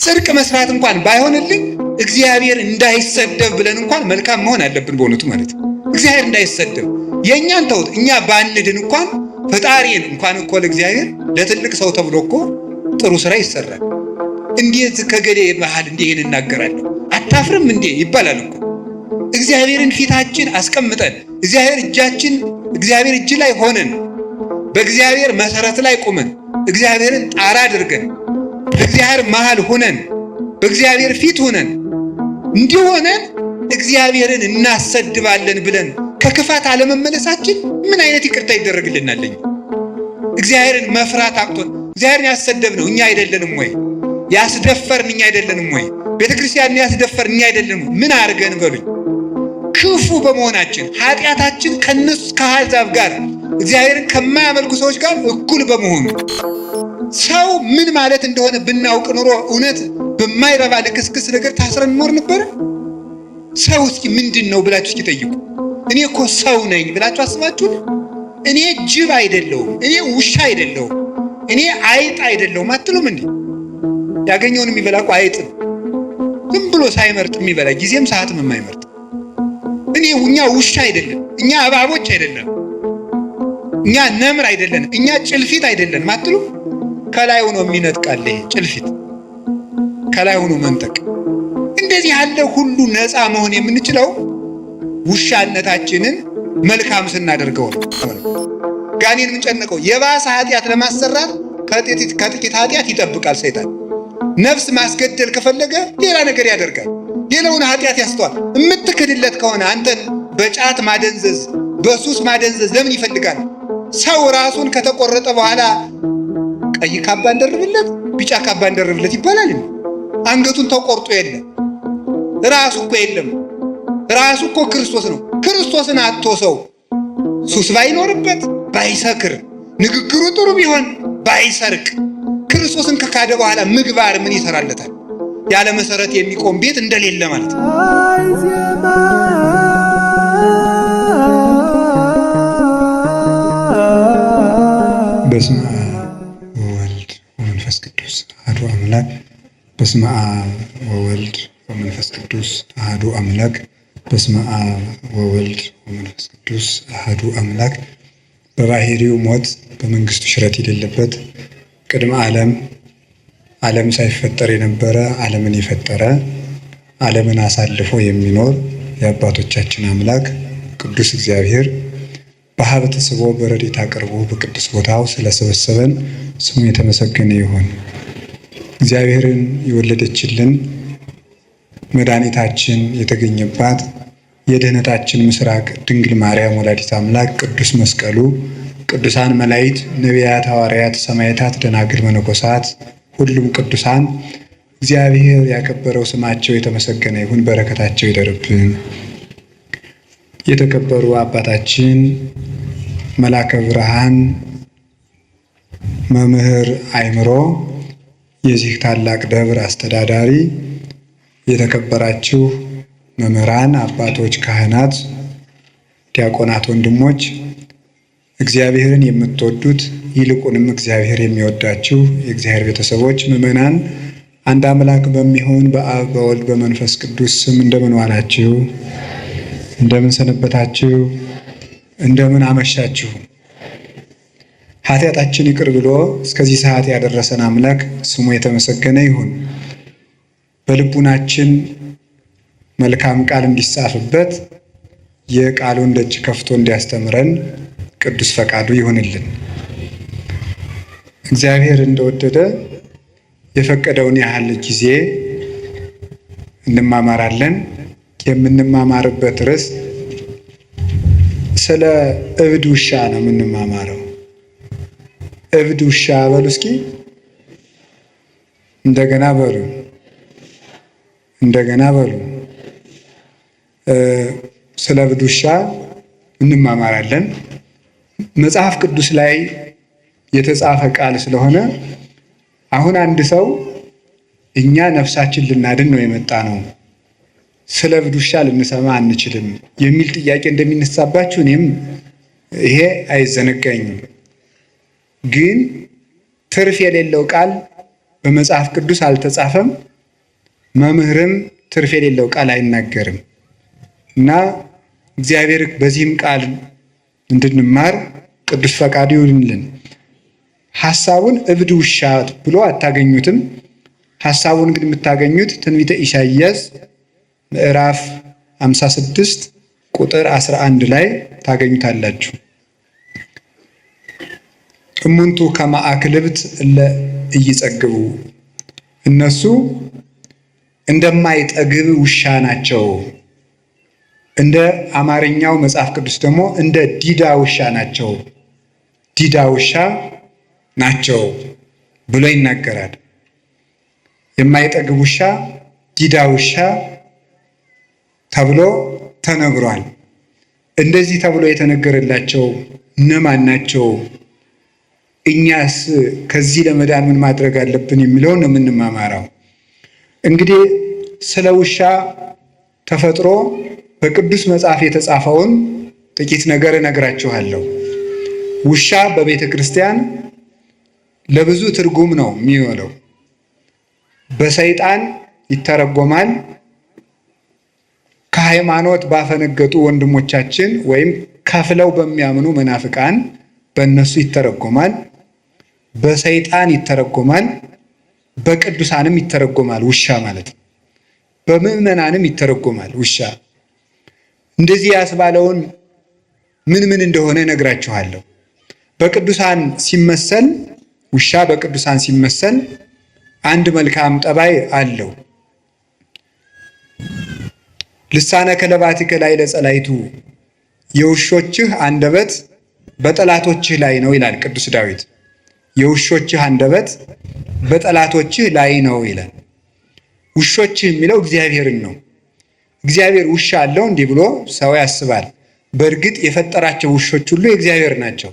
ጽድቅ መስራት እንኳን ባይሆንልን እግዚአብሔር እንዳይሰደብ ብለን እንኳን መልካም መሆን አለብን በእውነቱ ማለት ነው። እግዚአብሔር እንዳይሰደብ የእኛን ተውት፣ እኛ ባንድን እንኳን ፈጣሪን እንኳን እኮ ለእግዚአብሔር ለትልቅ ሰው ተብሎ እኮ ጥሩ ስራ ይሰራል። እንዴት ከገሌ መሃል እንዲህ ይህን እናገራለሁ አታፍርም እንዴ ይባላል እኮ። እግዚአብሔርን ፊታችን አስቀምጠን እግዚአብሔር እጅ ላይ ሆነን በእግዚአብሔር መሰረት ላይ ቁመን እግዚአብሔርን ጣራ አድርገን በእግዚአብሔር መሃል ሆነን በእግዚአብሔር ፊት ሆነን እንዲሆነን እግዚአብሔርን እናሰድባለን ብለን ከክፋት አለመመለሳችን ምን አይነት ይቅርታ ይደረግልናል? እግዚአብሔርን መፍራት አቅቶን እግዚአብሔርን ያሰደብነው እኛ አይደለንም ወይ? ያስደፈርን እኛ አይደለንም ወይ? ቤተክርስቲያንን ያስደፈርን እኛ አይደለንም? ምን አድርገን በሉኝ? ክፉ በመሆናችን ኃጢአታችን ከአሕዛብ ጋር እግዚአብሔርን ከማያመልኩ ሰዎች ጋር እኩል በመሆኑ ሰው ምን ማለት እንደሆነ ብናውቅ ኑሮ እውነት በማይረባ ልክስክስ ነገር ታስረን እንኖር ነበር? ሰው እስኪ ምንድን ነው ብላችሁ እስኪ ጠይቁ። እኔ እኮ ሰው ነኝ ብላችሁ አስባችሁ? እኔ ጅብ አይደለሁም፣ እኔ ውሻ አይደለሁም፣ እኔ አይጥ አይደለሁም አትሉም እንዴ? ያገኘውን የሚበላ እኮ አይጥ ዝም ብሎ ሳይመርጥ የሚበላ ጊዜም ሰዓትም የማይመርጥ እኛ ውሻ አይደለም፣ እኛ እባቦች አይደለም፣ እኛ ነምር አይደለም፣ እኛ ጭልፊት አይደለም አትሉ? ከላይ ሆኖ የሚነጥቃል ጭልፊት ከላይ ሆኖ መንጠቅ። እንደዚህ ያለ ሁሉ ነፃ መሆን የምንችለው ውሻነታችንን መልካም ስናደርገው ነው። ጋኔን የምንጨነቀው የባሰ ኃጢአት ለማሰራት ከጥቂት ኃጢአት ይጠብቃል ሰይጣን። ነፍስ ማስገደል ከፈለገ ሌላ ነገር ያደርጋል፣ ሌላውን ኃጢአት ያስተዋል። የምትክድለት ከሆነ አንተን በጫት ማደንዘዝ በሱስ ማደንዘዝ ለምን ይፈልጋል? ሰው ራሱን ከተቆረጠ በኋላ ቀይ ካባ እንደርብለት ቢጫ ካባ እንደርብለት ይባላል። አንገቱን ተቆርጦ የለም ራሱ እኮ የለም። ራሱ እኮ ክርስቶስ ነው። ክርስቶስን አጥቶ ሰው ሱስ ባይኖርበት ባይሰክር ንግግሩ ጥሩ ቢሆን ባይሰርቅ ክርስቶስን ከካደ በኋላ ምግባር ምን ይሰራለታል? ያለ መሰረት የሚቆም ቤት እንደሌለ ማለት ነው። በስመ አብ ወወልድ ወመንፈስ ቅዱስ አሐዱ አምላክ። በስመ አብ ወወልድ ወመንፈስ ቅዱስ አሐዱ አምላክ። በስመ አብ ወወልድ ወመንፈስ ቅዱስ አሐዱ አምላክ። በባህሪው ሞት በመንግስቱ ሽረት የሌለበት ቅድመ ዓለም ሳይፈጠር የነበረ ዓለምን የፈጠረ ዓለምን አሳልፎ የሚኖር የአባቶቻችን አምላክ ቅዱስ እግዚአብሔር በሀብት ስቦ በረድኤት አቅርቦ በቅዱስ ቦታው ስለሰበሰበን ስሙ የተመሰገነ ይሁን። እግዚአብሔርን የወለደችልን መድኃኒታችን የተገኘባት የድኅነታችን ምስራቅ ድንግል ማርያም ወላዲተ አምላክ ቅዱስ መስቀሉ፣ ቅዱሳን መላእክት፣ ነቢያት፣ ሐዋርያት፣ ሰማዕታት፣ ደናግል፣ መነኮሳት ሁሉም ቅዱሳን እግዚአብሔር ያከበረው ስማቸው የተመሰገነ ይሁን። በረከታቸው ይደርብን። የተከበሩ አባታችን መላከ ብርሃን መምህር አእምሮ የዚህ ታላቅ ደብር አስተዳዳሪ፣ የተከበራችሁ መምህራን፣ አባቶች፣ ካህናት፣ ዲያቆናት፣ ወንድሞች፣ እግዚአብሔርን የምትወዱት ይልቁንም እግዚአብሔር የሚወዳችሁ የእግዚአብሔር ቤተሰቦች፣ ምዕመናን አንድ አምላክ በሚሆን በአብ በወልድ በመንፈስ ቅዱስ ስም እንደምን ዋላችሁ? እንደምን ሰነበታችሁ? እንደምን አመሻችሁ? ኃጢአታችን ይቅር ብሎ እስከዚህ ሰዓት ያደረሰን አምላክ ስሙ የተመሰገነ ይሁን። በልቡናችን መልካም ቃል እንዲጻፍበት የቃሉን ደጅ ከፍቶ እንዲያስተምረን ቅዱስ ፈቃዱ ይሁንልን። እግዚአብሔር እንደወደደ የፈቀደውን ያህል ጊዜ እንማማራለን። የምንማማርበት ርዕስ ስለ እብድ ውሻ ነው የምንማማረው። እብድ ውሻ በሉ እስኪ እንደገና በሉ ስለ እብድ ውሻ እንማማራለን። መጽሐፍ ቅዱስ ላይ የተጻፈ ቃል ስለሆነ አሁን አንድ ሰው እኛ ነፍሳችን ልናድን ነው የመጣ ነው፣ ስለ እብድ ውሻ ልንሰማ አንችልም የሚል ጥያቄ እንደሚነሳባችሁ እኔም ይሄ አይዘነጋኝም። ግን ትርፍ የሌለው ቃል በመጽሐፍ ቅዱስ አልተጻፈም፣ መምህርም ትርፍ የሌለው ቃል አይናገርም እና እግዚአብሔር በዚህም ቃል እንድንማር ቅዱስ ፈቃዱ ይሁንልን። ሐሳቡን እብድ ውሻ ብሎ አታገኙትም። ሐሳቡን ግን የምታገኙት ትንቢተ ኢሳይያስ ምዕራፍ 56 ቁጥር 11 ላይ ታገኙታላችሁ። እሙንቱ ከመ አክልብት እለ ኢይጸግቡ፣ እነሱ እንደማይጠግብ ውሻ ናቸው። እንደ አማርኛው መጽሐፍ ቅዱስ ደግሞ እንደ ዲዳ ውሻ ናቸው፣ ዲዳ ውሻ ናቸው ብሎ ይናገራል። የማይጠግብ ውሻ፣ ዲዳ ውሻ ተብሎ ተነግሯል። እንደዚህ ተብሎ የተነገረላቸው እነማን ናቸው? እኛስ ከዚህ ለመዳን ምን ማድረግ አለብን የሚለውን ነው የምንማማረው። እንግዲህ ስለ ውሻ ተፈጥሮ በቅዱስ መጽሐፍ የተጻፈውን ጥቂት ነገር እነግራችኋለሁ። ውሻ በቤተ ክርስቲያን ለብዙ ትርጉም ነው የሚውለው። በሰይጣን ይተረጎማል። ከሃይማኖት ባፈነገጡ ወንድሞቻችን ወይም ከፍለው በሚያምኑ መናፍቃን በእነሱ ይተረጎማል። በሰይጣን ይተረጎማል። በቅዱሳንም ይተረጎማል። ውሻ ማለት ነው። በምዕመናንም ይተረጎማል። ውሻ እንደዚህ ያስባለውን ምን ምን እንደሆነ እነግራችኋለሁ። በቅዱሳን ሲመሰል ውሻ በቅዱሳን ሲመሰል አንድ መልካም ጠባይ አለው። ልሳነ ከለባቲከ ላይ ለጸላይቱ፣ የውሾችህ አንደበት በጠላቶችህ ላይ ነው ይላል ቅዱስ ዳዊት። የውሾችህ አንደበት በጠላቶችህ ላይ ነው ይላል። ውሾችህ የሚለው እግዚአብሔርን ነው። እግዚአብሔር ውሻ አለው እንዲህ ብሎ ሰው ያስባል። በእርግጥ የፈጠራቸው ውሾች ሁሉ የእግዚአብሔር ናቸው።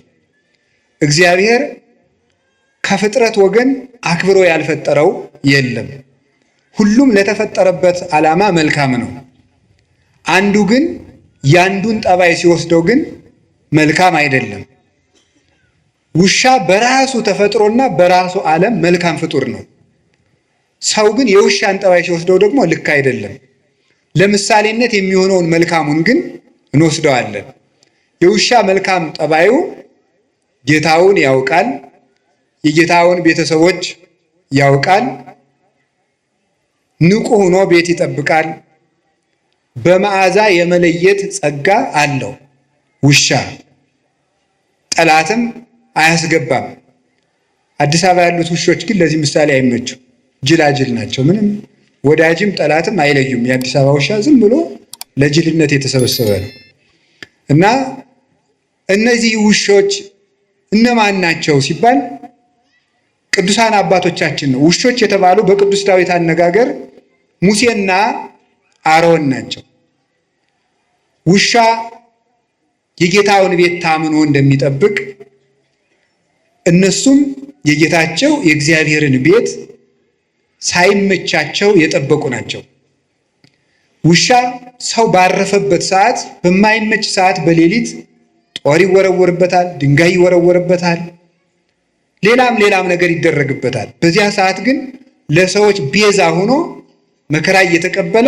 እግዚአብሔር ከፍጥረት ወገን አክብሮ ያልፈጠረው የለም። ሁሉም ለተፈጠረበት ዓላማ መልካም ነው። አንዱ ግን ያንዱን ጠባይ ሲወስደው ግን መልካም አይደለም። ውሻ በራሱ ተፈጥሮና በራሱ ዓለም መልካም ፍጡር ነው። ሰው ግን የውሻን ጠባይ ሲወስደው ደግሞ ልክ አይደለም። ለምሳሌነት የሚሆነውን መልካሙን ግን እንወስደዋለን። የውሻ መልካም ጠባዩ ጌታውን ያውቃል፣ የጌታውን ቤተሰቦች ያውቃል፣ ንቁ ሆኖ ቤት ይጠብቃል፣ በመዓዛ የመለየት ጸጋ አለው። ውሻ ጠላትም አያስገባም። አዲስ አበባ ያሉት ውሾች ግን ለዚህ ምሳሌ አይመቹ፣ ጅላጅል ናቸው። ምንም ወዳጅም ጠላትም አይለዩም። የአዲስ አበባ ውሻ ዝም ብሎ ለጅልነት የተሰበሰበ ነው። እና እነዚህ ውሾች እነማን ናቸው ሲባል ቅዱሳን አባቶቻችን ነው። ውሾች የተባሉ በቅዱስ ዳዊት አነጋገር ሙሴና አሮን ናቸው። ውሻ የጌታውን ቤት ታምኖ እንደሚጠብቅ እነሱም የጌታቸው የእግዚአብሔርን ቤት ሳይመቻቸው የጠበቁ ናቸው። ውሻ ሰው ባረፈበት ሰዓት፣ በማይመች ሰዓት በሌሊት ጦር ይወረወርበታል፣ ድንጋይ ይወረወርበታል፣ ሌላም ነገር ይደረግበታል። በዚያ ሰዓት ግን ለሰዎች ቤዛ ሆኖ መከራ እየተቀበለ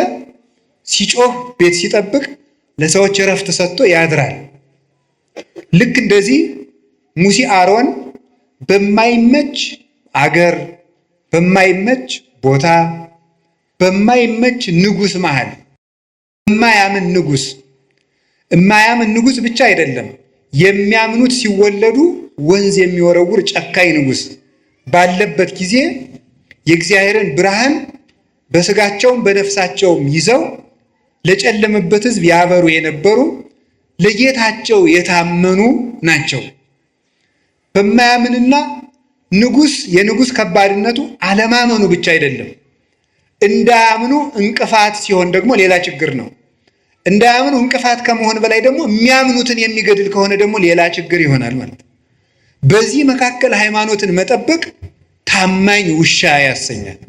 ሲጮህ ቤት ሲጠብቅ ለሰዎች እረፍት ሰጥቶ ያድራል። ልክ እንደዚህ ሙሴ አሮን በማይመች አገር፣ በማይመች ቦታ፣ በማይመች ንጉሥ መሃል የማያምን ንጉሥ ብቻ አይደለም፣ የሚያምኑት ሲወለዱ ወንዝ የሚወረውር ጨካኝ ንጉሥ ባለበት ጊዜ የእግዚአብሔርን ብርሃን በስጋቸውም በነፍሳቸውም ይዘው ለጨለመበት ሕዝብ ያበሩ የነበሩ ለጌታቸው የታመኑ ናቸው። በማያምንና የንጉሥ ከባድነቱ አለማመኑ ብቻ አይደለም፣ እንዳያምኑ እንቅፋት ሲሆን ደግሞ ሌላ ችግር ነው። እንዳያምኑ እንቅፋት ከመሆን በላይ ደግሞ የሚያምኑትን የሚገድል ከሆነ ደግሞ ሌላ ችግር ይሆናል ማለት ነው። በዚህ መካከል ሃይማኖትን መጠበቅ ታማኝ ውሻ ያሰኛል።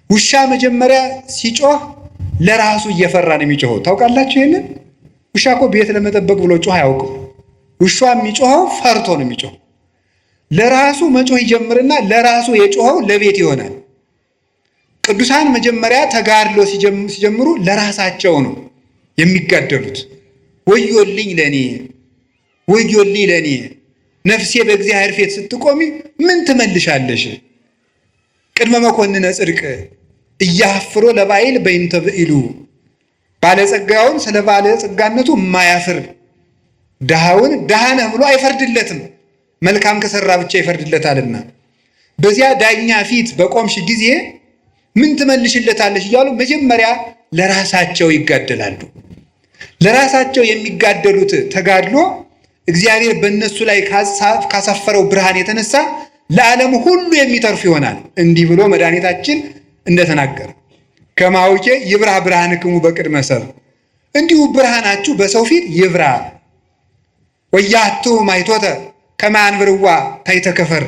ውሻ መጀመሪያ ሲጮህ ለራሱ እየፈራ ነው የሚጮኸው። ታውቃላችሁ ይሄንን? ውሻ እኮ ቤት ለመጠበቅ ብሎ ጮህ አያውቅም። ውሻ የሚጮኸው ፈርቶ ነው የሚጮኸው። ለራሱ መጮህ ይጀምርና ለራሱ የጮኸው ለቤት ይሆናል። ቅዱሳን መጀመሪያ ተጋድሎ ሲጀምሩ ለራሳቸው ነው የሚጋደሉት። ወዮልኝ ለኔ ወዮልኝ ለኔ ነፍሴ በእግዚአብሔር ፊት ስትቆሚ ምን ትመልሻለሽ? ቅድመ መኮንነ ጽድቅ እያፍሮ ለባይል በይንተ ብኢሉ ባለጸጋውን ስለ ባለጸጋነቱ የማያፍር ድሃውን ድሃ ነህ ብሎ አይፈርድለትም፣ መልካም ከሰራ ብቻ ይፈርድለታልና። በዚያ ዳኛ ፊት በቆምሽ ጊዜ ምን ትመልሽለታለሽ እያሉ መጀመሪያ ለራሳቸው ይጋደላሉ። ለራሳቸው የሚጋደሉት ተጋድሎ እግዚአብሔር በእነሱ ላይ ካሳፈረው ብርሃን የተነሳ ለዓለም ሁሉ የሚተርፍ ይሆናል። እንዲህ ብሎ መድኃኒታችን እንደተናገረ ከማውቄ ይብራ ብርሃንክሙ በቅድመ ሰብእ፣ እንዲሁ ብርሃናችሁ በሰው ፊት ይብራ። ወያቱ ማይቶተ ከመ አንብርዋ ታይተከፈር፣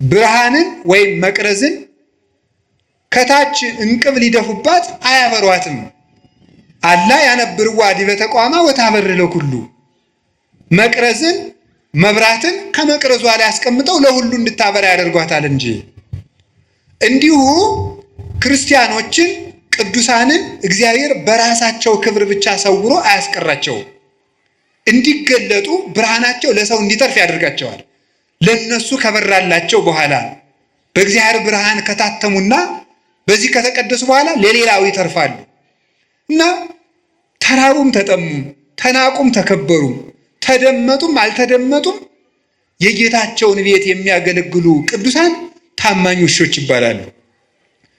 ብርሃንን ወይም መቅረዝን ከታች እንቅብ ሊደፉባት አያበሯትም። አላ ያነብርዋ ዲበ ተቋማ ወታበር ለኩሉ፣ መቅረዝን መብራትን ከመቅረዟ ላይ አስቀምጠው ለሁሉ እንድታበራ ያደርጓታል እንጂ። እንዲሁ ክርስቲያኖችን ቅዱሳንን እግዚአብሔር በራሳቸው ክብር ብቻ ሰውሮ አያስቀራቸውም። እንዲገለጡ ብርሃናቸው ለሰው እንዲተርፍ ያደርጋቸዋል። ለነሱ ከበራላቸው በኋላ በእግዚአብሔር ብርሃን ከታተሙና በዚህ ከተቀደሱ በኋላ ለሌላው ይተርፋሉ እና ተራቡም ተጠሙም፣ ተናቁም ተከበሩም፣ ተደመጡም አልተደመጡም የጌታቸውን ቤት የሚያገለግሉ ቅዱሳን ታማኝ ውሾች ይባላሉ።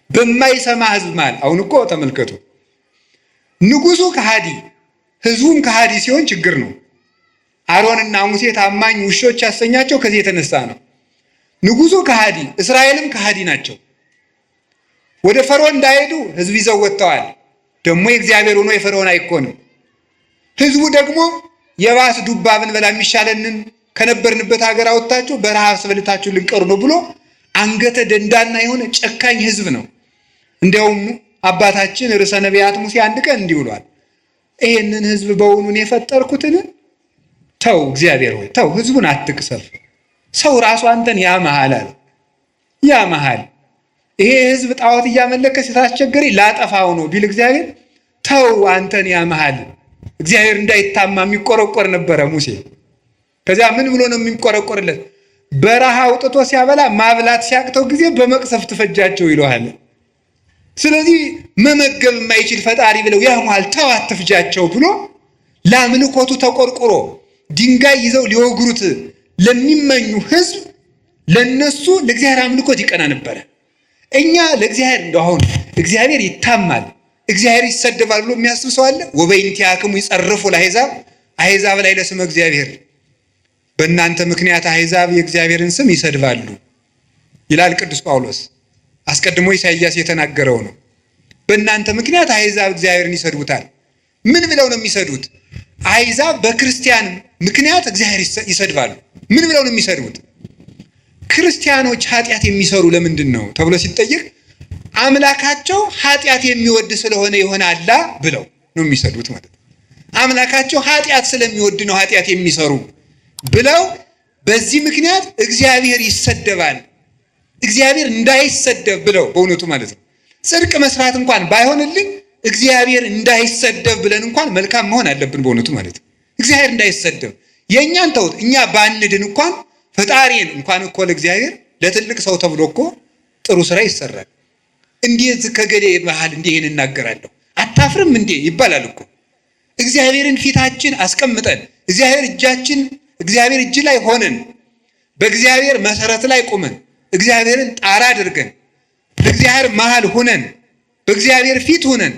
በማይሰማ ሕዝብ መሃል አሁን እኮ ተመልከቱ፣ ንጉሱ ከሃዲ ሕዝቡም ከሃዲ ሲሆን ችግር ነው። አሮንና ሙሴ ታማኝ ውሾች ያሰኛቸው ከዚህ የተነሳ ነው። ንጉሱ ከሃዲ፣ እስራኤልም ከሃዲ ናቸው። ወደ ፈርዖን እንዳይሄዱ ሕዝብ ይዘው ወጥተዋል። ደግሞ የእግዚአብሔር ሆኖ የፈርዖን አይኮንም። ሕዝቡ ደግሞ የባስ ዱባ ብንበላ የሚሻለንን ከነበርንበት ሀገር አወጣችሁ በረሃብ አስበልታችሁ ልንቀሩ ነው ብሎ አንገተ ደንዳና የሆነ ጨካኝ ሕዝብ ነው። እንዲያውም አባታችን ርዕሰ ነቢያት ሙሴ አንድ ቀን እንዲህ ብሏል፣ ይሄንን ሕዝብ በውኑን የፈጠርኩትን ተው፣ እግዚአብሔር ሆይ ተው፣ ሕዝቡን አትቅሰፍ። ሰው ራሱ አንተን ያመሃል አለ። ያመሃል ይሄ ሕዝብ ጣዖት እያመለከ ሲታስቸገሪ ላጠፋው ነው ቢል እግዚአብሔር ተው፣ አንተን ያመሃል። እግዚአብሔር እንዳይታማ የሚቆረቆር ነበረ ሙሴ። ከዚያ ምን ብሎ ነው የሚቆረቆርለት? በረሃ አውጥቶ ሲያበላ ማብላት ሲያቅተው ጊዜ በመቅሰፍት ፈጃቸው ይለዋል። ስለዚህ መመገብ የማይችል ፈጣሪ ብለው ያሟል፣ ተው አትፍጃቸው ብሎ ለአምልኮቱ ተቆርቁሮ ድንጋይ ይዘው ሊወግሩት ለሚመኙ ሕዝብ ለነሱ ለእግዚአብሔር አምልኮት ይቀና ነበረ። እኛ ለእግዚአብሔር እንደው አሁን እግዚአብሔር ይታማል፣ እግዚአብሔር ይሰደባል ብሎ የሚያስብ ሰው አለ? ወበይንቲአክሙ ይጸርፉ ለአሕዛብ፣ አሕዛብ ላይ ለስመ እግዚአብሔር፣ በእናንተ ምክንያት አሕዛብ የእግዚአብሔርን ስም ይሰድባሉ ይላል ቅዱስ ጳውሎስ። አስቀድሞ ኢሳይያስ የተናገረው ነው። በእናንተ ምክንያት አሕዛብ እግዚአብሔርን ይሰድቡታል። ምን ብለው ነው የሚሰድቡት? አሕዛብ በክርስቲያን ምክንያት እግዚአብሔር ይሰድባሉ። ምን ብለው ነው የሚሰድቡት? ክርስቲያኖች ኃጢአት የሚሰሩ ለምንድን ነው ተብሎ ሲጠየቅ አምላካቸው ኃጢአት የሚወድ ስለሆነ ይሆናላ ብለው ነው የሚሰድቡት ማለት ነው። አምላካቸው ኃጢአት ስለሚወድ ነው ኃጢአት የሚሰሩ ብለው በዚህ ምክንያት እግዚአብሔር ይሰደባል። እግዚአብሔር እንዳይሰደብ ብለው በእውነቱ ማለት ነው። ጽድቅ መስራት እንኳን ባይሆንልኝ እግዚአብሔር እንዳይሰደብ ብለን እንኳን መልካም መሆን አለብን በእውነቱ ማለት ነው። እግዚአብሔር እንዳይሰደብ የእኛን ተውት፣ እኛ ባንድን እንኳን ፈጣሪን እንኳን እኮ ለእግዚአብሔር ለትልቅ ሰው ተብሎ እኮ ጥሩ ስራ ይሰራል። እንዴት ከገሌ መሃል እንዲህ ይህን እናገራለሁ አታፍርም እንዴ ይባላል እኮ። እግዚአብሔርን ፊታችን አስቀምጠን እግዚአብሔር እጅ ላይ ሆነን በእግዚአብሔር መሰረት ላይ ቁመን እግዚአብሔርን ጣራ አድርገን በእግዚአብሔር መሃል ሆነን በእግዚአብሔር ፊት ሆነን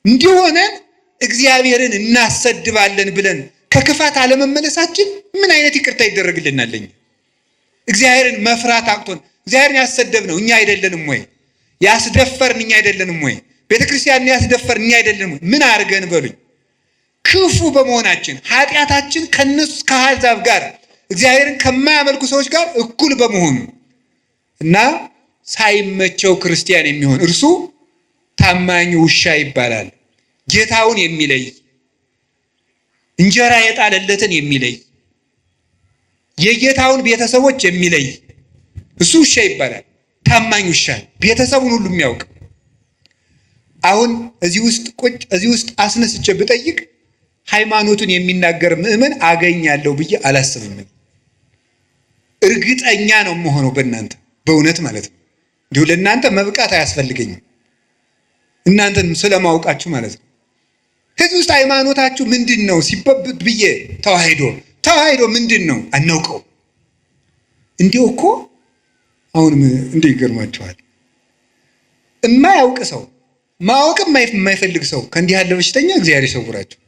እንዲህ ሆነን እግዚአብሔርን እናሰድባለን ብለን ከክፋት አለመመለሳችን ምን አይነት ይቅርታ ይደረግልናል? እግዚአብሔርን መፍራት አቅቶን እግዚአብሔርን ያሰደብነው እኛ አይደለንም ወይ? ያስደፈርን እኛ አይደለንም ወይ? ቤተክርስቲያንን ያስደፈርን እኛ አይደለንም ወይ? ምን አድርገን በሉኝ? ክፉ በመሆናችን ኃጢአታችን ከነሱ ከአሕዛብ ጋር እግዚአብሔርን ከማያመልኩ ሰዎች ጋር እኩል በመሆኑ እና ሳይመቸው ክርስቲያን የሚሆን እርሱ ታማኝ ውሻ ይባላል። ጌታውን የሚለይ እንጀራ የጣለለትን የሚለይ የጌታውን ቤተሰቦች የሚለይ እሱ ውሻ ይባላል። ታማኝ ውሻ ቤተሰቡን ሁሉ የሚያውቅ። አሁን እዚህ ውስጥ አስነስቼ ብጠይቅ ሃይማኖቱን የሚናገር ምዕመን አገኛለሁ ብዬ አላስብም። እርግጠኛ ነው የምሆነው በእናንተ በእውነት ማለት ነው። እንዲሁ ለእናንተ መብቃት አያስፈልገኝም፣ እናንተን ስለማውቃችሁ ማለት ነው። ከዚህ ውስጥ ሃይማኖታችሁ ምንድን ነው ሲበብት ብዬ ተዋሂዶ ምንድን ነው አናውቀው። እንዲሁ እኮ አሁንም እንዲህ ይገርማችኋል። የማያውቅ ሰው ማወቅም የማይፈልግ ሰው ከእንዲህ ያለ በሽተኛ እግዚአብሔር ይሰውራችሁ።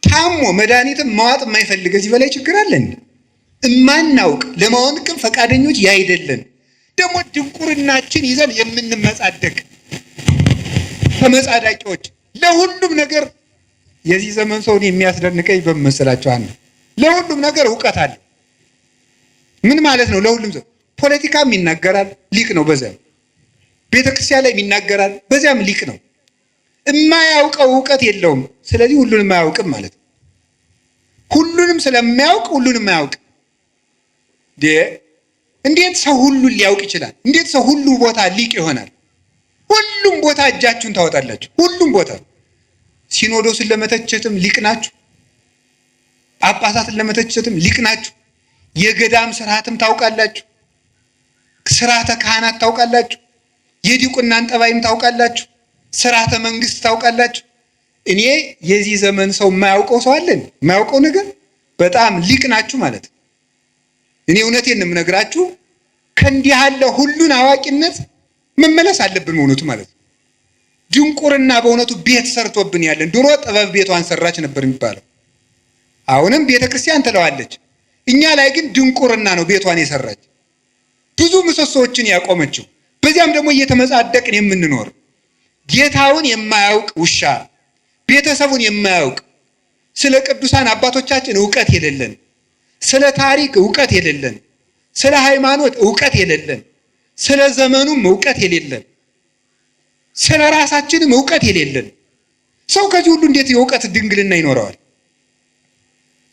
ታሞ መድኃኒትም ማዋጥ የማይፈልግ እዚህ በላይ ችግር አለ እንዴ? እማናውቅ ለማወቅም ፈቃደኞች ያይደለን ደግሞ ድንቁርናችን ይዘን የምንመጻደቅ ተመጻዳቂዎች ለሁሉም ነገር። የዚህ ዘመን ሰውን የሚያስደንቀኝ በመሰላቸው አንዱ ለሁሉም ነገር እውቀት አለ። ምን ማለት ነው? ለሁሉም ሰው ፖለቲካም ይናገራል፣ ሊቅ ነው። በዚያም ቤተክርስቲያን ላይ ይናገራል፣ በዚያም ሊቅ ነው። የማያውቀው እውቀት የለውም። ስለዚህ ሁሉንም አያውቅም ማለት ነው። ሁሉንም ስለማያውቅ ሁሉንም አያውቅ። እንዴት ሰው ሁሉን ሊያውቅ ይችላል? እንዴት ሰው ሁሉ ቦታ ሊቅ ይሆናል? ሁሉም ቦታ እጃችሁን ታወጣላችሁ። ሁሉም ቦታ ሲኖዶስን ለመተቸትም ሊቅ ናችሁ። ጳጳሳትን ለመተቸትም ሊቅ ናችሁ። የገዳም ስርዓትም ታውቃላችሁ። ስርዓተ ካህናት ታውቃላችሁ። የዲቁናን ጠባይም ታውቃላችሁ። ስርዓተ መንግስት ታውቃላችሁ። እኔ የዚህ ዘመን ሰው የማያውቀው ሰው አለን? የማያውቀው ነገር በጣም ሊቅ ናችሁ ማለት ነው። እኔ እውነቴን ነው የምነግራችሁ። ከእንዲህ ያለ ሁሉን አዋቂነት መመለስ አለብን በእውነቱ ማለት ነው። ድንቁርና በእውነቱ ቤት ሰርቶብን ያለን። ድሮ ጥበብ ቤቷን ሰራች ነበር የሚባለው። አሁንም ቤተ ክርስቲያን ትለዋለች። እኛ ላይ ግን ድንቁርና ነው ቤቷን የሰራች፣ ብዙ ምሰሶዎችን ያቆመችው። በዚያም ደግሞ እየተመጻደቅን የምንኖር ጌታውን የማያውቅ ውሻ፣ ቤተሰቡን የማያውቅ፣ ስለ ቅዱሳን አባቶቻችን እውቀት የሌለን፣ ስለ ታሪክ እውቀት የሌለን፣ ስለ ሃይማኖት እውቀት የሌለን፣ ስለ ዘመኑም እውቀት የሌለን፣ ስለ ራሳችንም እውቀት የሌለን ሰው ከዚህ ሁሉ እንዴት የእውቀት ድንግልና ይኖረዋል?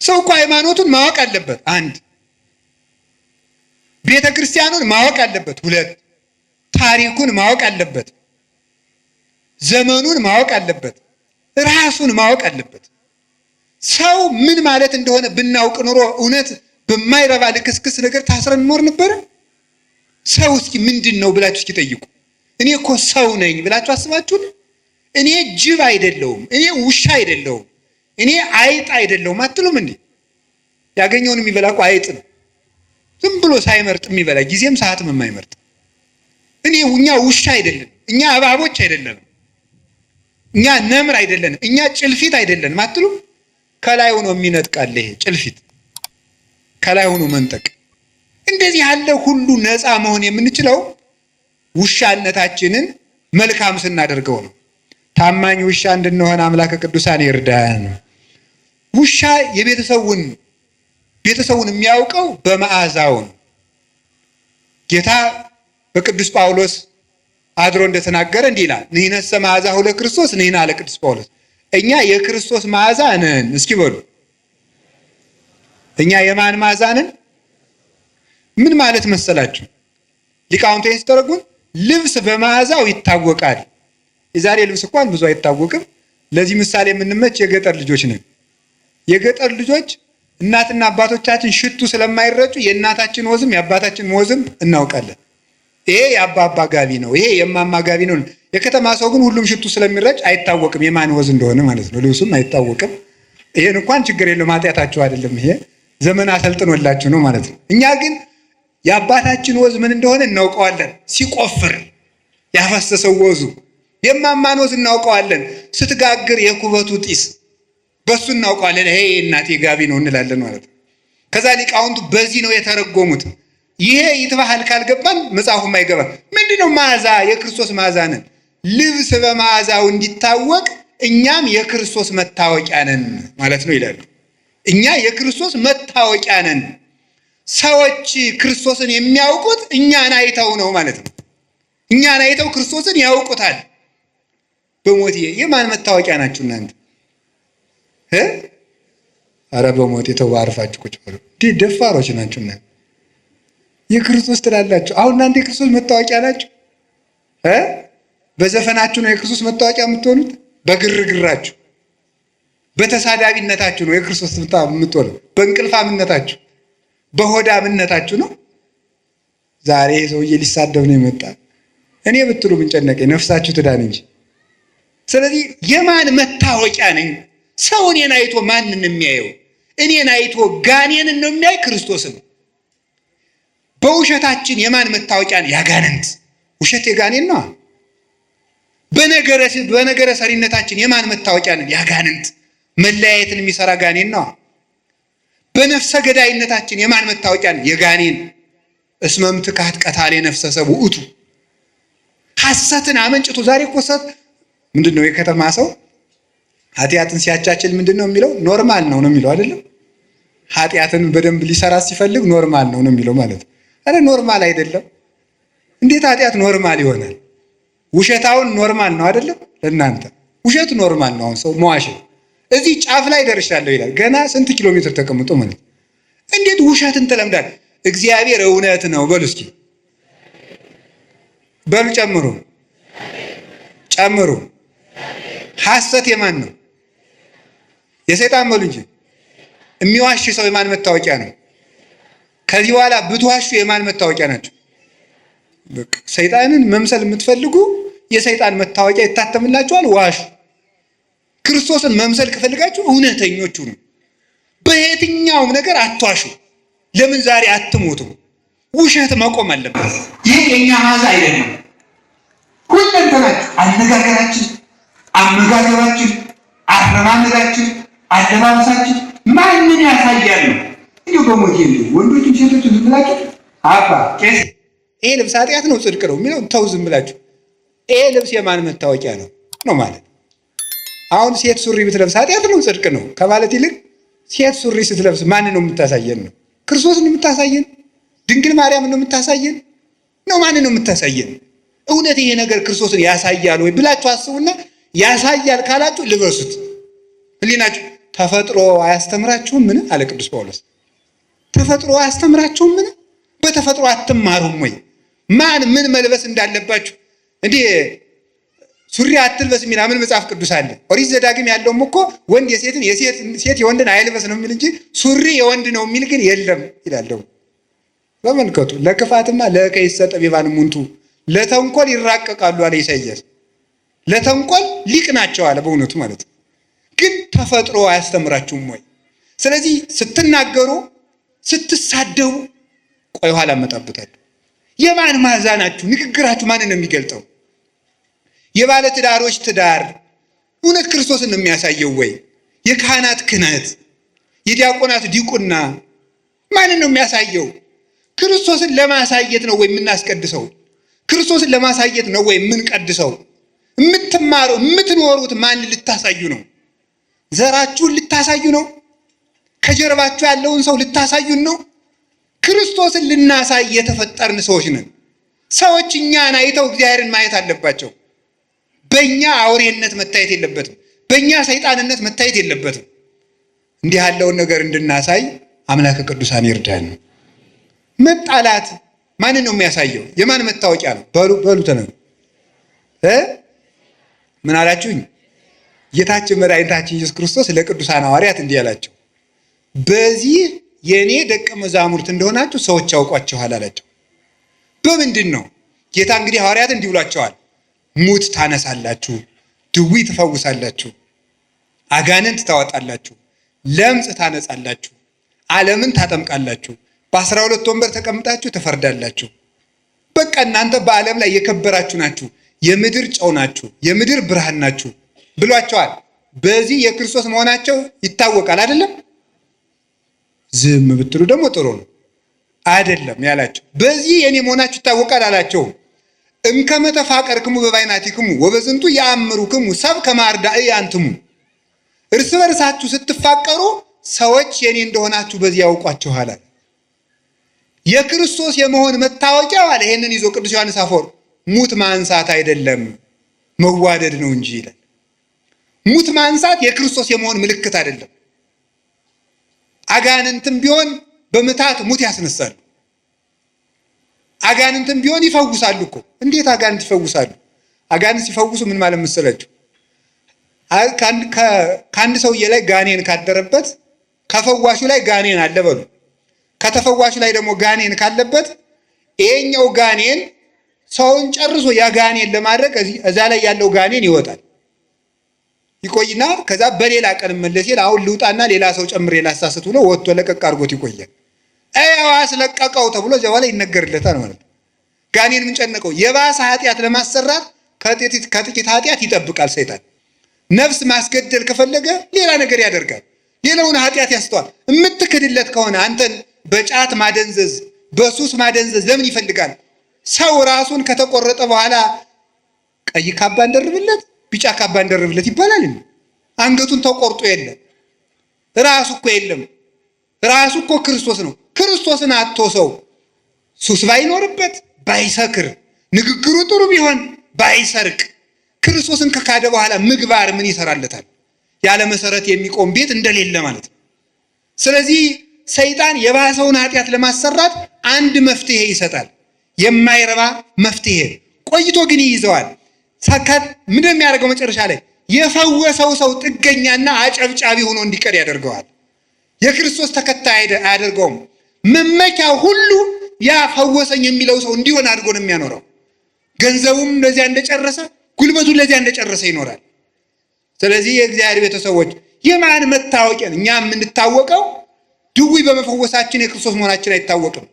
ሰው እኮ ሃይማኖቱን ማወቅ አለበት። አንድ ቤተ ክርስቲያኑን ማወቅ አለበት። ሁለት ታሪኩን ማወቅ አለበት። ዘመኑን ማወቅ አለበት። ራሱን ማወቅ አለበት። ሰው ምን ማለት እንደሆነ ብናውቅ ኑሮ እውነት በማይረባ ልክስክስ ነገር ታስረን እንኖር ነበረ? ሰው እስኪ ምንድን ነው ብላችሁ እስኪ ጠይቁ። እኔ እኮ ሰው ነኝ ብላችሁ አስባችሁን? እኔ ጅብ አይደለሁም፣ እኔ ውሻ አይደለሁም፣ እኔ አይጥ አይደለሁም አትሉም እንዴ? ያገኘውን የሚበላ እኮ አይጥ ነው። ዝም ብሎ ሳይመርጥ የሚበላ ጊዜም ሰዓትም የማይመርጥ። እኛ ውሻ አይደለም፣ እኛ እባቦች አይደለንም፣ እኛ ነምር አይደለንም፣ እኛ ጭልፊት አይደለንም አትሉም? ከላይ ሆኖ የሚነጥቃል ይሄ ጭልፊት፣ ከላይ ሆኖ መንጠቅ። እንደዚህ ያለ ሁሉ ነፃ መሆን የምንችለው ውሻነታችንን መልካም ስናደርገው ነው። ታማኝ ውሻ እንድንሆን አምላከ ቅዱሳን ይርዳን። ውሻ ቤተሰቡን የሚያውቀው በመዓዛው ነው። ጌታ በቅዱስ ጳውሎስ አድሮ እንደተናገረ እንዲህ ይላል፣ ንሕነሰ መዓዛሁ ለክርስቶስ ንሕነ አለ ቅዱስ ጳውሎስ። እኛ የክርስቶስ መዓዛ ነን። እስኪ በሉ እኛ የማን መዓዛ ነን? ምን ማለት መሰላችሁ? ሊቃውንት ሲተረጉም ልብስ በመዓዛው ይታወቃል። የዛሬ ልብስ እንኳን ብዙ አይታወቅም። ለዚህ ምሳሌ የምንመች የገጠር ልጆች ነን። የገጠር ልጆች እናትና አባቶቻችን ሽቱ ስለማይረጩ የእናታችን ወዝም የአባታችን ወዝም እናውቃለን። ይሄ የአባባ ጋቢ ነው፣ ይሄ የማማ ጋቢ ነው። የከተማ ሰው ግን ሁሉም ሽቱ ስለሚረጭ አይታወቅም የማን ወዝ እንደሆነ ማለት ነው። ልብሱም አይታወቅም። ይሄን እንኳን ችግር የለውም፣ ኃጢአታችሁ አይደለም። ይሄ ዘመን አሰልጥኖላችሁ ነው ማለት ነው። እኛ ግን የአባታችን ወዝ ምን እንደሆነ እናውቀዋለን። ሲቆፍር ያፈሰሰው ወዙ የማማን ወዝ እናውቀዋለን። ስትጋግር የኩበቱ ጢስ በሱ እናውቀዋለን። ይሄ የእናቴ ጋቢ ነው እንላለን ማለት ነው። ከዛ ሊቃውንቱ በዚህ ነው የተረጎሙት። ይሄ ይትባህል ካልገባን መጽሐፉም አይገባም። ምንድነው መዓዛ? የክርስቶስ መዓዛ ነን። ልብስ በመዓዛው እንዲታወቅ እኛም የክርስቶስ መታወቂያ ነን ማለት ነው ይላሉ። እኛ የክርስቶስ መታወቂያ ነን። ሰዎች ክርስቶስን የሚያውቁት እኛን አይተው ነው ማለት ነው። እኛን አይተው ክርስቶስን ያውቁታል። በሞቴ የማን መታወቂያ ናችሁ እናንተ? ኧረ በሞቴ ተው፣ አርፋችሁ ቁጭ በሉ። ደፋሮች ናችሁ እናንተ። የክርስቶስ ትላላችሁ። አሁን እናንተ የክርስቶስ መታወቂያ ናችሁ። በዘፈናችሁ ነው የክርስቶስ መታወቂያ የምትሆኑት። በግርግራችሁ በተሳዳቢነታችሁ ነው የክርስቶስ የምትሆነው። በእንቅልፋምነታችሁ በሆዳምነታችሁ ነው። ዛሬ ሰውዬ ሊሳደብ ነው የመጣ። እኔ ብትሉ ምን ጨነቀኝ፣ ነፍሳችሁ ትዳን እንጂ። ስለዚህ የማን መታወቂያ ነኝ? ሰው እኔን አይቶ ማንን የሚያየው? እኔን አይቶ ጋኔንን ነው የሚያይ ክርስቶስን። በውሸታችን የማን መታወቂያ ነው? ያጋንንት። ውሸት የጋኔን ነው። በነገረ ሰሪነታችን የማን መታወቂያ ነው? ያጋንንት። መለያየትን የሚሰራ ጋኔን ነው። በነፍሰ ገዳይነታችን የማን መታወቂያ ነው? የጋኔን። እስመም ትካት ቀታሌ ነፍሰ ሰብ ውእቱ። ሐሰትን አመንጭቶ ዛሬ እኮ ሰት ምንድን ነው? የከተማ ሰው ኃጢአትን ሲያቻችል ምንድን ነው የሚለው? ኖርማል ነው የሚለው አይደለም። ኃጢአትን በደንብ ሊሰራ ሲፈልግ ኖርማል ነው የሚለው ማለት ነው። አረ ኖርማል አይደለም። እንዴት ኃጢአት ኖርማል ይሆናል? ውሸታውን ኖርማል ነው አይደለም? ለእናንተ ውሸት ኖርማል ነው። አሁን ሰው መዋሽ እዚህ ጫፍ ላይ ደርሻለሁ ይላል። ገና ስንት ኪሎ ሜትር ተቀምጦ ማለት እንዴት ውሸትን ትለምዳል? እግዚአብሔር እውነት ነው በሉ እስኪ በሉ። ጨምሩ። ሐሰት የማን ነው? የሰይጣን በሉ እንጂ። የሚዋሽ ሰው የማን መታወቂያ ነው? ከዚህ በኋላ ብትዋሹ የማን መታወቂያ ናቸው? ሰይጣንን መምሰል የምትፈልጉ የሰይጣን መታወቂያ ይታተምላችኋል። ዋሹ። ክርስቶስን መምሰል ከፈልጋችሁ እውነተኞቹ ነው። በየትኛውም ነገር አትዋሹ። ለምን ዛሬ አትሞቱም? ውሸት መቆም አለበት። ይህ የኛ ማዛ አይደለም። ሁለንተናችሁ፣ አነጋገራችን፣ አመጋገባችን፣ አረማመዳችን፣ አለባበሳችን ማንን ያሳያል? እንዲሁ በሞት ወንዶችም ሴቶችም ዝም ብላችሁ አባ ቄስ ይሄ ልብስ ኃጢአት ነው ጽድቅ ነው የሚለው ተው ዝም ብላችሁ። ይሄ ልብስ የማን መታወቂያ ነው ማለት። አሁን ሴት ሱሪ ብትለብስ ኃጢአት ነው ጽድቅ ነው ከማለት ይልቅ ሴት ሱሪ ስትለብስ ማን ነው የምታሳየን? ነው ክርስቶስን ነው የምታሳየን? ድንግል ማርያም ነው የምታሳየን? ነው ማን ነው የምታሳየን? እውነት ይሄ ነገር ክርስቶስን ያሳያል ወይ ብላችሁ አስቡና ያሳያል ካላችሁ ልበሱት። ህሊናችሁ ተፈጥሮ አያስተምራችሁም? ምን አለ ቅዱስ ጳውሎስ? ተፈጥሮ አያስተምራችሁም? ምን በተፈጥሮ አትማሩም ወይ? ማን ምን መልበስ እንዳለባችሁ እንዴ ሱሪ አትልበስ የሚል ምን መጽሐፍ ቅዱስ አለ? ኦሪት ዘዳግም ያለውም እኮ ወንድ የሴትን ሴት የወንድን አይልበስ ነው የሚል እንጂ ሱሪ የወንድ ነው የሚል ግን የለም ይላል። ተመልከቱ። ለክፋትማ ለከይሰ ጠቢባን ሙንቱ ለተንኮል ይራቀቃሉ አለ ኢሳይያስ። ለተንኮል ሊቅ ናቸው አለ በእውነቱ ማለት ነው። ግን ተፈጥሮ አያስተምራችሁም ወይ? ስለዚህ ስትናገሩ ስትሳደቡ ቆይ ኋላ እመጣበታለሁ። የማን ማዛ ናችሁ? ንግግራችሁ ማንን ነው የሚገልጠው? የባለ ትዳሮች ትዳር እውነት ክርስቶስን ነው የሚያሳየው ወይ? የካህናት ክህነት፣ የዲያቆናት ዲቁና ማንን ነው የሚያሳየው? ክርስቶስን ለማሳየት ነው ወይ የምናስቀድሰው? ክርስቶስን ለማሳየት ነው ወይ የምንቀድሰው? የምትማረው የምትኖሩት ማንን ልታሳዩ ነው? ዘራችሁን ልታሳዩ ነው? ከጀርባችሁ ያለውን ሰው ልታሳዩን ነው? ክርስቶስን ልናሳይ የተፈጠርን ሰዎች ነን። ሰዎች እኛን አይተው እግዚአብሔርን ማየት አለባቸው። በእኛ አውሬነት መታየት የለበትም። በእኛ ሰይጣንነት መታየት የለበትም። እንዲህ ያለውን ነገር እንድናሳይ አምላከ ቅዱሳን ይርዳን። መጣላት ማንን ነው የሚያሳየው? የማን መታወቂያ ነው? በሉ ተነሱ። ምን አላችሁኝ? ጌታችን መድኃኒታችን ኢየሱስ ክርስቶስ ለቅዱሳን ሐዋርያት እንዲህ አላቸው፣ በዚህ የእኔ ደቀ መዛሙርት እንደሆናችሁ ሰዎች ያውቋችኋል አላቸው። በምንድን ነው? ጌታ እንግዲህ ሐዋርያት እንዲህ ብሏቸዋል፣ ሙት ታነሳላችሁ፣ ድዊ ትፈውሳላችሁ፣ አጋንንት ታወጣላችሁ፣ ለምጽ ታነጻላችሁ፣ ዓለምን ታጠምቃላችሁ፣ በ12 ወንበር ተቀምጣችሁ ትፈርዳላችሁ። በቃ እናንተ በዓለም ላይ የከበራችሁ ናችሁ፣ የምድር ጨው ናችሁ፣ የምድር ብርሃን ናችሁ ብሏቸዋል። በዚህ የክርስቶስ መሆናቸው ይታወቃል አይደለም? ዝም ብትሉ ደግሞ ጥሩ ነው አይደለም ያላቸው። በዚህ የኔ መሆናችሁ ይታወቃል አላቸው። እምከመ ተፋቀርክሙ በባይናቲክሙ ወበዝንቱ ያአምሩክሙ ሰብ ከመ አርዳኢ አንትሙ። እርስ በርሳችሁ ስትፋቀሩ ሰዎች የኔ እንደሆናችሁ በዚህ ያውቋችኋል። የክርስቶስ የመሆን መታወቂያው አለ። ይሄንን ይዞ ቅዱስ ዮሐንስ አፈወርቅ ሙት ማንሳት አይደለም መዋደድ ነው እንጂ ይላል። ሙት ማንሳት የክርስቶስ የመሆን ምልክት አይደለም። አጋንንትም ቢሆን በምታት ሙት ያስነሳሉ። አጋንንትም ቢሆን ይፈውሳሉ እኮ። እንዴት አጋንንት ይፈውሳሉ? አጋንንት ሲፈውሱ ምን ማለት መሰላችሁ? ከአንድ ሰውዬ ላይ ጋኔን ካደረበት ከፈዋሹ ላይ ጋኔን አለ በሉ። ከተፈዋሹ ላይ ደግሞ ጋኔን ካለበት ይሄኛው ጋኔን ሰውን ጨርሶ ያ ጋኔን ለማድረግ እዛ ላይ ያለው ጋኔን ይወጣል። ይቆይና ከዛ በሌላ ቀን መለስ ይል አሁን ልውጣና ሌላ ሰው ጨምሬ ላሳስት ብሎ ወጥቶ ለቀቅ አድርጎት ይቆያል። አስለቀቀው ተብሎ እዚያ በኋላ ይነገርለታል ማለት ነው። ጋኔን ምን ጨነቀው? የባሰ ኃጢአት ለማሰራት ከጥቂት ኃጢአት ይጠብቃል ሰይጣን። ነፍስ ማስገደል ከፈለገ ሌላ ነገር ያደርጋል። ሌላውን ኃጢአት ያስተዋል። የምትክድለት ከሆነ አንተን በጫት ማደንዘዝ፣ በሱስ ማደንዘዝ ለምን ይፈልጋል? ሰው ራሱን ከተቆረጠ በኋላ ቀይ ካባ እንደርብለት፣ ቢጫ ካባ እንደርብለት ይባላል። አንገቱን ተቆርጦ የለም ራሱ እኮ የለም። ራሱ እኮ ክርስቶስ ነው። ክርስቶስን አጥቶ ሰው ሱስ ባይኖርበት፣ ባይሰክር፣ ንግግሩ ጥሩ ቢሆን፣ ባይሰርቅ፣ ክርስቶስን ከካደ በኋላ ምግባር ምን ይሰራለታል? ያለ መሰረት የሚቆም ቤት እንደሌለ ማለት ነው። ስለዚህ ሰይጣን የባሰውን ኃጢአት ለማሰራት አንድ መፍትሄ ይሰጣል። የማይረባ መፍትሄ ቆይቶ ግን ይይዘዋል። ምንድን ነው የሚያደርገው? መጨረሻ ላይ የፈወሰው ሰው ጥገኛና አጨብጫቢ ሆኖ እንዲቀር ያደርገዋል። የክርስቶስ ተከታይ አያደርገውም። መመኪያው ሁሉ ያ ፈወሰኝ የሚለው ሰው እንዲሆን አድርጎ ነው የሚያኖረው። ገንዘቡም ለዚያ እንደጨረሰ፣ ጉልበቱን ለዚያ እንደጨረሰ ይኖራል። ስለዚህ የእግዚአብሔር ቤተሰቦች የማን መታወቂያ? እኛ የምንታወቀው ድውይ በመፈወሳችን የክርስቶስ መሆናችን አይታወቅም።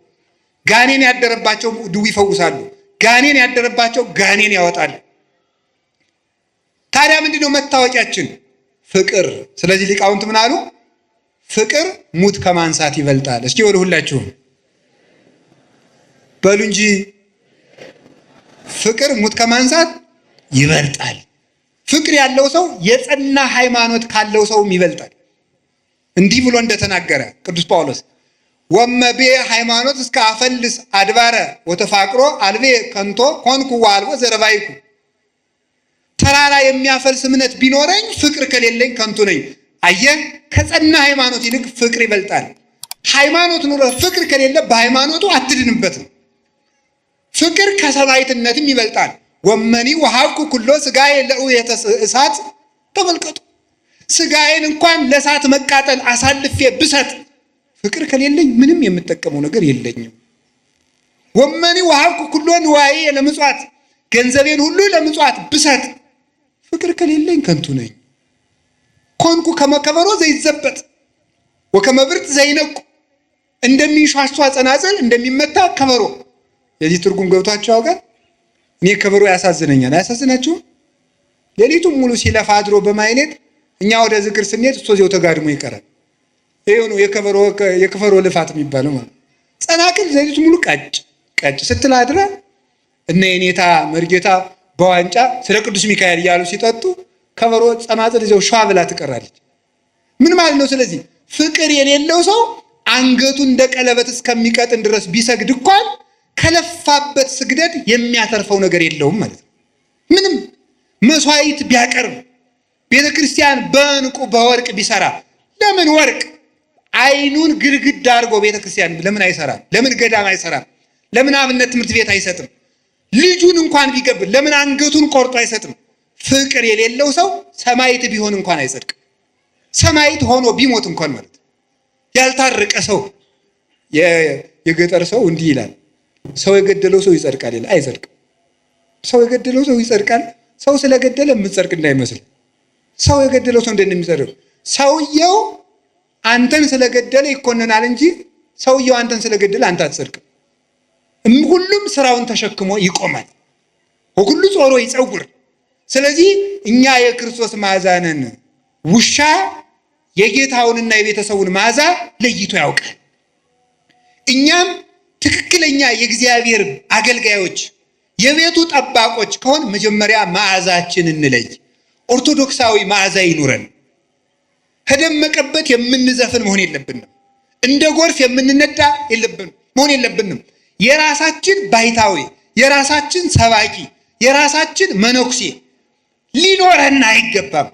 ጋኔን ያደረባቸው ድውይ ይፈውሳሉ። ጋኔን ያደረባቸው ጋኔን ያወጣሉ። ታዲያ ምንድነው መታወቂያችን? ፍቅር። ስለዚህ ሊቃውንት ምን አሉ? ፍቅር ሙት ከማንሳት ይበልጣል። እስኪ ወደ ሁላችሁም በሉ እንጂ ፍቅር ሙት ከማንሳት ይበልጣል። ፍቅር ያለው ሰው የጸና ሃይማኖት ካለው ሰውም ይበልጣል። እንዲህ ብሎ እንደተናገረ ቅዱስ ጳውሎስ ወመቤ ሃይማኖት እስከ አፈልስ አድባረ ወተፋቅሮ አልቤ ከንቶ ኮንኩ ዋልቦ ዘረባይኩ። ተራራ የሚያፈልስ እምነት ቢኖረኝ ፍቅር ከሌለኝ ከንቱ ነኝ። አየህ፣ ከጸና ሃይማኖት ይልቅ ፍቅር ይበልጣል። ሃይማኖት ኑሮ ፍቅር ከሌለ በሃይማኖቱ አትድንበትም። ፍቅር ከሰማዕትነትም ይበልጣል። ወመኒ ወሀብኩ ኩሎ ስጋዬ ለእውየተ እሳት። ተመልከቱ፣ ስጋዬን እንኳን ለእሳት መቃጠል አሳልፌ ብሰጥ ፍቅር ከሌለኝ ምንም የምጠቀመው ነገር የለኝም። ወመኒ ወሀብኩ ኩሎ ንዋዬ ለምጽዋት፣ ገንዘቤን ሁሉ ለምጽዋት ብሰጥ ፍቅር ከሌለኝ ከንቱ ነኝ። ኮንኩ ከመከበሮ ዘይዘበጥ ወከመብርት ዘይነቁ። እንደሚንሿሿ ጸናጽል እንደሚመታ ከበሮ። የዚህ ትርጉም ገብቷቸው ያውቃል? እኔ ከበሮ ያሳዝነኛል። አያሳዝናችሁም? ሌሊቱን ሙሉ ሲለፋ አድሮ በማይሌት እኛ ወደ ዝክር ስንሄድ እሱ እዚያው ተጋድሞ ይቀራል። ይሄው ነው የከበሮ ልፋት የሚባለው ማለት። ጸናጽል ሌሊቱን ሙሉ ቀጭ ስትል አድራ እነ የኔታ መርጌታ በዋንጫ ስለ ቅዱስ ሚካኤል እያሉ ሲጠጡ ከበሮ ጸናጽል እዚያው ሸዋ ብላ ትቀራለች። ምን ማለት ነው? ስለዚህ ፍቅር የሌለው ሰው አንገቱ እንደ ቀለበት እስከሚቀጥን ድረስ ቢሰግድ እንኳን ከለፋበት ስግደት የሚያተርፈው ነገር የለውም ማለት ነው። ምንም መስዋዕት ቢያቀርብ፣ ቤተ ክርስቲያን በዕንቁ በወርቅ ቢሰራ፣ ለምን ወርቅ አይኑን ግድግዳ አድርጎ ቤተ ክርስቲያን ለምን አይሰራም? ለምን ገዳም አይሰራም? ለምን አብነት ትምህርት ቤት አይሰጥም? ልጁን እንኳን ቢገብር ለምን አንገቱን ቆርጦ አይሰጥም? ፍቅር የሌለው ሰው ሰማዕት ቢሆን እንኳን አይጸድቅም። ሰማዕት ሆኖ ቢሞት እንኳን ማለት ያልታረቀ ሰው የገጠር ሰው እንዲህ ይላል፣ ሰው የገደለው ሰው ይጸድቃል ይላል። አይጸድቅም። ሰው የገደለው ሰው ይጸድቃል። ሰው ስለገደለ የምትጸድቅ እንዳይመስል። ሰው የገደለው ሰው እንደሚጸድቅ ሰውየው አንተን ስለገደለ ይኮነናል እንጂ ሰውየው አንተን ስለገደለ አንተ አትጸድቅም። ሁሉም ስራውን ተሸክሞ ይቆማል። ሁሉ ጾሮ ይጸውር። ስለዚህ እኛ የክርስቶስ መዓዛ ነን። ውሻ የጌታውንና የቤተሰቡን መዓዛ ለይቶ ያውቃል። እኛም ትክክለኛ የእግዚአብሔር አገልጋዮች የቤቱ ጠባቆች ከሆን መጀመሪያ መዓዛችን እንለይ። ኦርቶዶክሳዊ መዓዛ ይኑረን። ከደመቀበት የምንዘፍን መሆን የለብንም። እንደ ጎርፍ የምንነዳ መሆን የለብንም። የራሳችን ባይታዊ፣ የራሳችን ሰባኪ፣ የራሳችን መነኩሴ ሊኖረን አይገባም።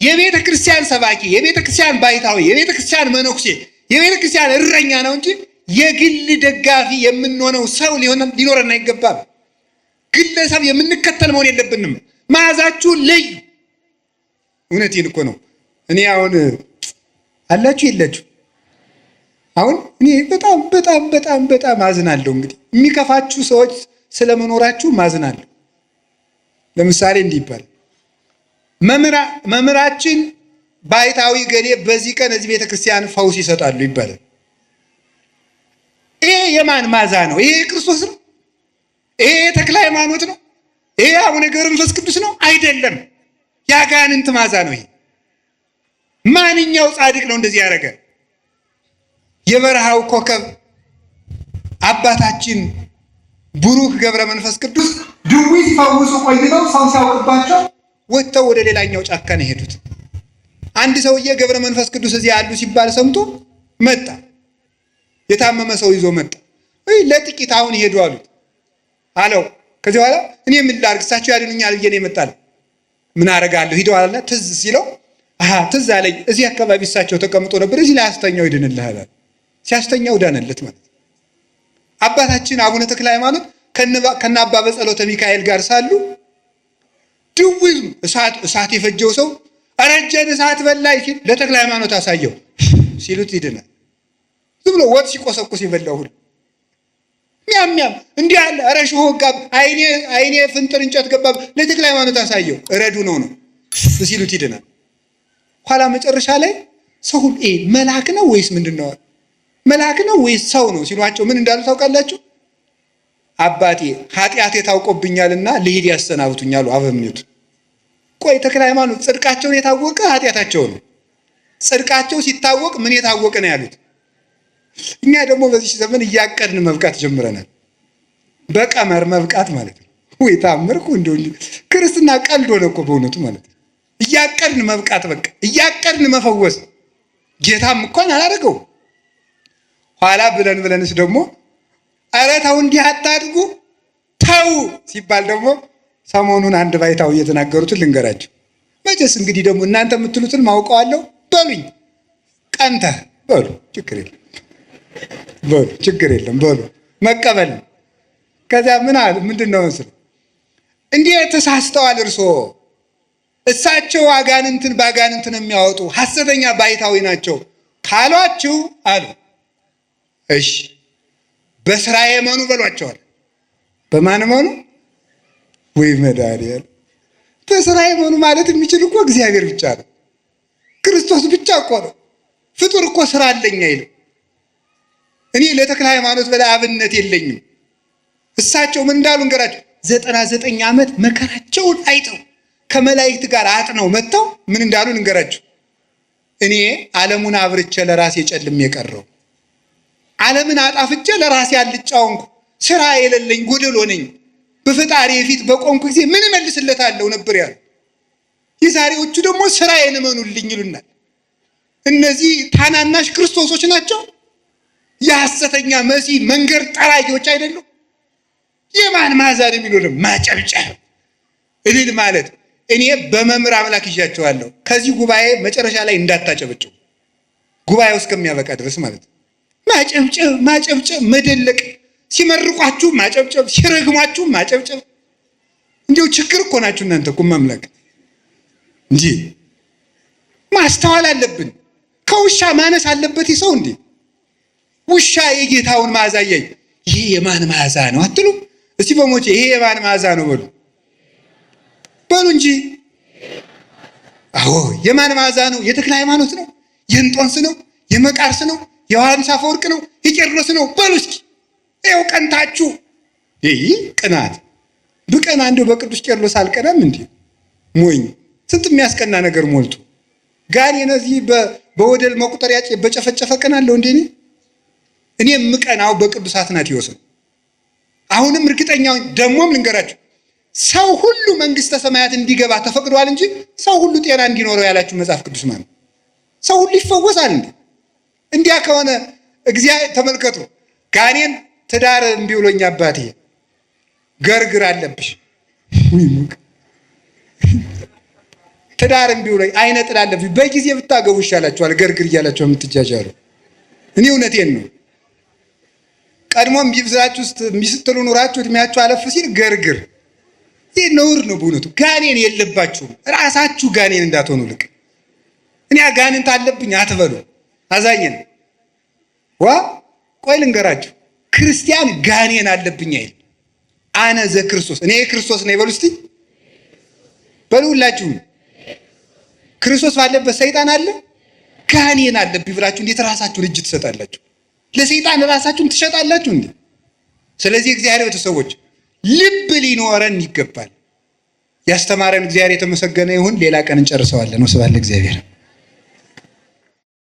የቤተ ክርስቲያን ሰባኪ፣ የቤተ ክርስቲያን ባይታዊ፣ የቤተ ክርስቲያን መነኩሴ፣ የቤተ ክርስቲያን እረኛ ነው እንጂ የግል ደጋፊ የምንሆነው ሰው ሊኖረን አይገባም። ግለሰብ የምንከተል መሆን የለብንም። መዓዛችሁን ለዩ። እውነቴን እኮ ነው። እኔ አሁን አላችሁ የላችሁ? አሁን እኔ በጣም በጣም በጣም በጣም አዝናለሁ። እንግዲህ የሚከፋችሁ ሰዎች ስለመኖራችሁ ማዝናለሁ። ለምሳሌ እንዲህ ይባላል፣ መምህራችን ባይታዊ ገሌ በዚህ ቀን እዚህ ቤተክርስቲያን ፈውስ ይሰጣሉ ይባላል። ይሄ የማን መዓዛ ነው? ይሄ ክርስቶስ ነው? ይሄ ተክለ ሃይማኖት ነው? ይሄ አቡነ ገብረ መንፈስ ቅዱስ ነው? አይደለም። የአጋንንት መዓዛ ነው ይሄ። ማንኛው ጻድቅ ነው እንደዚህ ያደረገ? የበረሃው ኮከብ አባታችን ቡሩክ ገብረ መንፈስ ቅዱስ ድውይ ሲፈውሱ ቆይተው ሰው ሲያውቅባቸው ወጥተው ወደ ሌላኛው ጫካ ነው የሄዱት። አንድ ሰውዬ ገብረ መንፈስ ቅዱስ እዚህ ያሉ ሲባል ሰምቶ መጣ። የታመመ ሰው ይዞ መጣ። ለጥቂት አሁን ይሄዱ አሉት አለው። ከዚህ በኋላ እኔ ምን ላድርግ እሳቸው ያድኑኛል ብዬ ነው የመጣለው። ምን አደርጋለሁ ሂደዋልና ትዝ ሲለው ትዝ አለኝ እዚህ አካባቢ እሳቸው ተቀምጦ ነበር፣ እዚህ ላይ አስተኛው ይድንልሃል። ሲያስተኛው ዳነለት ማለት። አባታችን አቡነ ተክለ ሃይማኖት ከነ አባ በጸሎተ ሚካኤል ጋር ሳሉ ድውይ እሳት የፈጀው ሰው አረጀን እሳት በላይ ሲል ለተክለ ሃይማኖት አሳየው ሲሉት ይድናል። ዝም ብሎ ወጥ ሲቆሰቁስ ይበላው ሁሉ ሚያም እንዲህ አለ። ኧረ ሾህ ጋብ አይኔ ፍንጥር እንጨት ገባ ለተክለ ሃይማኖት አሳየው እረዱ ነው ሲሉት ይድናል። ኋላ መጨረሻ ላይ ሰው መልአክ ነው ወይስ ምንድነው? መልአክ ነው ወይስ ሰው ነው ሲሏቸው ምን እንዳሉ ታውቃላችሁ? አባቴ ኃጢአቴ ታውቆብኛልና ልሂድ ያሰናብቱኛሉ አበምኔቱ። ቆይ ተክለ ሃይማኖት ጽድቃቸውን የታወቀ ኃጢአታቸው ነው። ጽድቃቸው ሲታወቅ ምን የታወቀ ነው ያሉት? እኛ ደግሞ በዚህ ዘመን እያቀድን መብቃት ጀምረናል። በቀመር መብቃት ማለት ነው። ወይ ታምርኩ እንደው ክርስትና ቀልድ ሆነ እኮ በእውነቱ ማለት ነው። እያቀድን መብቃት በቃ እያቀድን መፈወስ ጌታም እንኳን አላደረገው። ኋላ ብለንስ ደግሞ ኧረ ተው እንዲህ አታድርጉ ተው ሲባል ደግሞ ሰሞኑን አንድ ባይታው እየተናገሩትን ልንገራቸው። መቼስ እንግዲህ ደግሞ እናንተ የምትሉትን ማውቀዋለሁ በሉኝ። ቀንተህ በሉ ችግር የለም በሉ መቀበል። ከዚያ ምን አሉ? ምንድን ነው መስል እንዲህ ተሳስተዋል እርስዎ እሳቸው አጋንንትን በአጋንንትን የሚያወጡ ሐሰተኛ ባይታዊ ናቸው ካሏችሁ አሉ። እሺ በስራዬ መኑ በሏቸዋል። በማን መኑ? ወይ መድኃኒዓለም በስራዬ መኑ ማለት የሚችል እኮ እግዚአብሔር ብቻ ነው። ክርስቶስ ብቻ እኮ ነው። ፍጡር እኮ ስራ አለኝ አይልም። እኔ ለተክለ ሃይማኖት በላይ አብነት የለኝም። እሳቸው ምን እንዳሉ እንገራቸው። 99 ዓመት መከራቸውን አይተው ከመላእክት ጋር አጥነው መጥተው ምን እንዳሉ እንገራቸው። እኔ ዓለሙን አብርቼ ለራሴ ጨልሜ የቀረው ዓለምን አጣፍቼ ለራሴ አልጫወንኩ ስራ የሌለኝ ጎደሎ ነኝ። በፈጣሪ ፊት በቆምኩ ጊዜ ምን እመልስለታለሁ ነበር ያሉ። የዛሬዎቹ ደግሞ ስራዬን እመኑልኝ ይሉናል። እነዚህ ታናናሽ ክርስቶሶች ናቸው። የሐሰተኛ መሲህ መንገድ ጠራጊዎች አይደሉም። የማን መዓዛ ነው የሚሉንም ማጨብጨብ እልል ማለት። እኔ በመምህር አምላክ ይዣቸዋለሁ። ከዚህ ጉባኤ መጨረሻ ላይ እንዳታጨበጭቡ ጉባኤው እስከሚያበቃ ድረስ ማለት ነው። ማጨብጨብ መደለቅ፣ ሲመርቋችሁ ማጨብጨብ፣ ሲረግሟችሁ ማጨብጨብ። እንዲሁ ችግር እኮ ናችሁ እናንተ እኮ መምለክ እንጂ ማስተዋል አለብን። ከውሻ ማነስ አለበት ሰው እንዴ? ውሻ የጌታውን መዓዛ ያይ ይሄ የማን መዓዛ ነው አትሉ? እስቲ በሞቼ ይሄ የማን መዓዛ ነው በሉ እንጂ። አዎ የማን መዓዛ ነው? የተክለ ሃይማኖት ነው? የእንጦንስ ነው? የመቃርስ ነው? የዮሐንስ አፈወርቅ ነው? የቄርሎስ ነው? በሉ እስኪ ይኸው ቀንታችሁ። ይህ ቅናት ብቀና እንደው በቅዱስ ቄርሎስ አልቀናም እንዴ? ሞኝ ስንት የሚያስቀና ነገር ሞልቶ ጋር የነዚህ በወደል መቁጠሪያ በጨፈጨፈ ቀናለሁ እንዴ? እኔ የምቀናው በቅዱስ አትናቴዎስ ነው። አሁንም እርግጠኛው ደግሞም ልንገራችሁ፣ ሰው ሁሉ መንግስተ ሰማያት እንዲገባ ተፈቅዷል እንጂ ሰው ሁሉ ጤና እንዲኖረው ያላችሁ መጽሐፍ ቅዱስ ማለት ሰው ሁሉ ይፈወሳል እንዴ? እንዲያ ከሆነ እግዚአብሔር ተመልከቱ። ጋኔን ትዳር እምቢ ብሎኝ አባቴ ገርግር አለብሽ ትዳር እምቢ ብሎኝ አይነ ጥላ አለብሽ በጊዜ ብታገቡ ይሻላችኋል ገርግር እያላችሁ የምትጃጃሉ። እኔ እውነቴን ነው። ቀድሞም ቢብዛችሁ ውስጥ ሚስትሉ ኑራችሁ እድሜያችሁ አለፍ ሲል ገርግር። ይህ ነውር ነው በእውነቱ። ጋኔን የለባችሁም። ራሳችሁ ጋኔን እንዳትሆኑ ልቅ እኔ ጋኔን ታለብኝ አትበሉ። አዛኝን ቆይ ልንገራችሁ፣ ክርስቲያን ጋኔን አለብኝ አይል። አነ ዘክርስቶስ እኔ ክርስቶስ ነኝ በሉ እስቲ በሉላችሁ። ክርስቶስ ባለበት ሰይጣን አለ? ጋኔን አለብኝ ብላችሁ እንዴት ራሳችሁን እጅ ትሰጣላችሁ? ለሰይጣን ራሳችሁን ትሸጣላችሁ እንዴ? ስለዚህ እግዚአብሔር ቤተሰቦች ልብ ሊኖረን ይገባል። ያስተማረን እግዚአብሔር የተመሰገነ ይሁን። ሌላ ቀን እንጨርሰዋለን። ወስብሐት ለእግዚአብሔር።